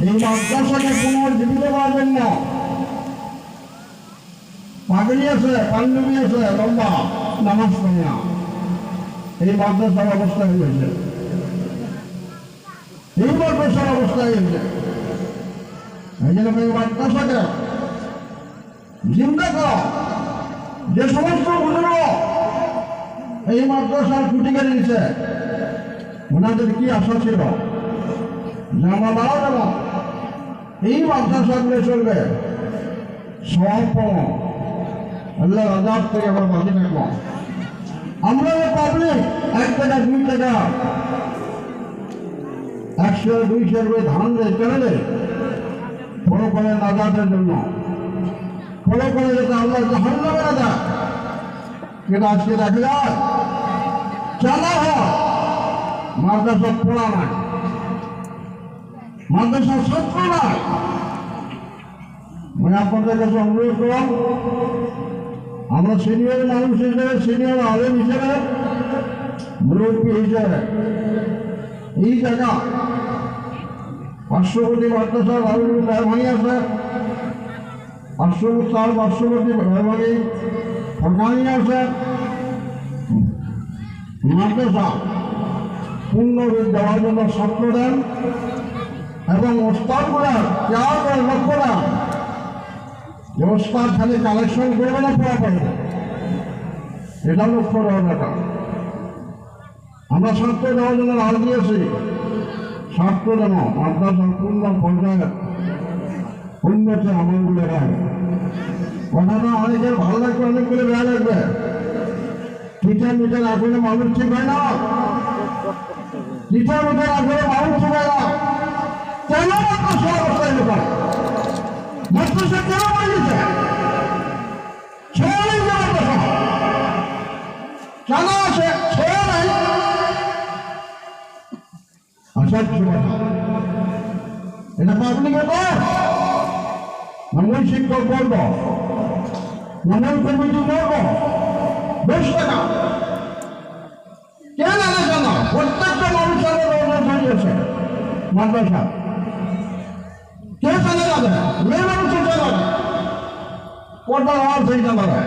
এই মাদ্রাসাকে পুনর্জীবিত করার জন্য পাগড়ি আছে, পাঞ্জাবি আছে, লম্বা নামাজ পড়ে না, এই মাদ্রাসার অবস্থা হয়েছে, এই মাদ্রাসার অবস্থা হয়েছে। এই জন্য এই মাদ্রাসাকে জিন্দা করা, যে সমস্ত বুজুর্গ এই মাদ্রাসার খুঁটি কেটে দিচ্ছে, ওনাদের কি আশা ছিল যে আমরা মারা যাব, এই মাদ্রাসাগুলো চলবে, সব পাবো, আল্লাহ আজাদ থেকে আমরা বাঁচে থাকবো। আমরা পাবলিক 1 টাকা 2 টাকা 100 200 করে ধান দেয় কেন দেয়? ফলো করে নাজাতের জন্য, ফলো করে যাতে আল্লাহ জাহান্নামে না যায়। কিন্তু আজকে দেখা যায় চালা হয় মাদ্রাসা পড়া নাই, মাদ্রাসার ছাত্র নাই। মানে আপনাদের কাছে অনুরোধ করলাম, আমরা সিনিয়র মানুষ হিসেবে, সিনিয়র আলেম হিসেবে, মুরব্বী হিসেবে এই জায়গা পার্শ্ববর্তী মাদ্রাসা রাহুল মেহরবানি আছে, পার্শ্ববর্তী মেহরবানি ফরকানি আছে, মাদ্রাসা পূর্ণ দেওয়ার জন্য স্বপ্ন দেন এবং ওস্তাদগুলা কেয়ার করে লক্ষ্য দেন যে ওস্তাদ খালি কালেকশন করবে না, পড়া পারবে, এটা লক্ষ্য দেওয়ার ব্যাপার। আমরা স্বার্থ দেওয়ার জন্য রাজ দিয়েছি, স্বার্থ দেব মাদ্রাসার পূর্ণ পর্যায়ে উন্নতি আমলগুলো রাখবে। কথাটা অনেকের ভালো লাগবে, অনেকগুলো বেয়া লাগবে। টিচার মিটার আসলে মানুষ ঠিক হয় না, টিচার মিটার আসলে মানুষ ঠিক হয় না। কেন মাদ্রাসা অবস্থায় লোক মাদ্রাসা কেন বানিয়েছে? ছেড়ে মাদ্রাসা কেন আছে? ছেড়ে নাই আসার কথা, এটা পাবলিকে কর, মঙ্গল শিক্ষক বলব, মঙ্গল কমিটি বলব, বেশ টাকা কেন আলাদা না? প্রত্যেকটা মানুষের হয়েছে মাদ্রাসা, কে চালে যাবে? মেয়ে মানুষের চালাবে, পর্দার আওয়াজ হয়ে চালাবে।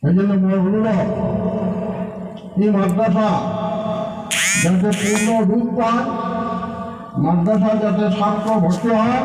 এই জন্য অনুরোধ, এই মাদ্রাসা যাতে পূর্ণ রূপ পায়, মাদ্রাসা যাতে ছাত্র ভর্তি হয়,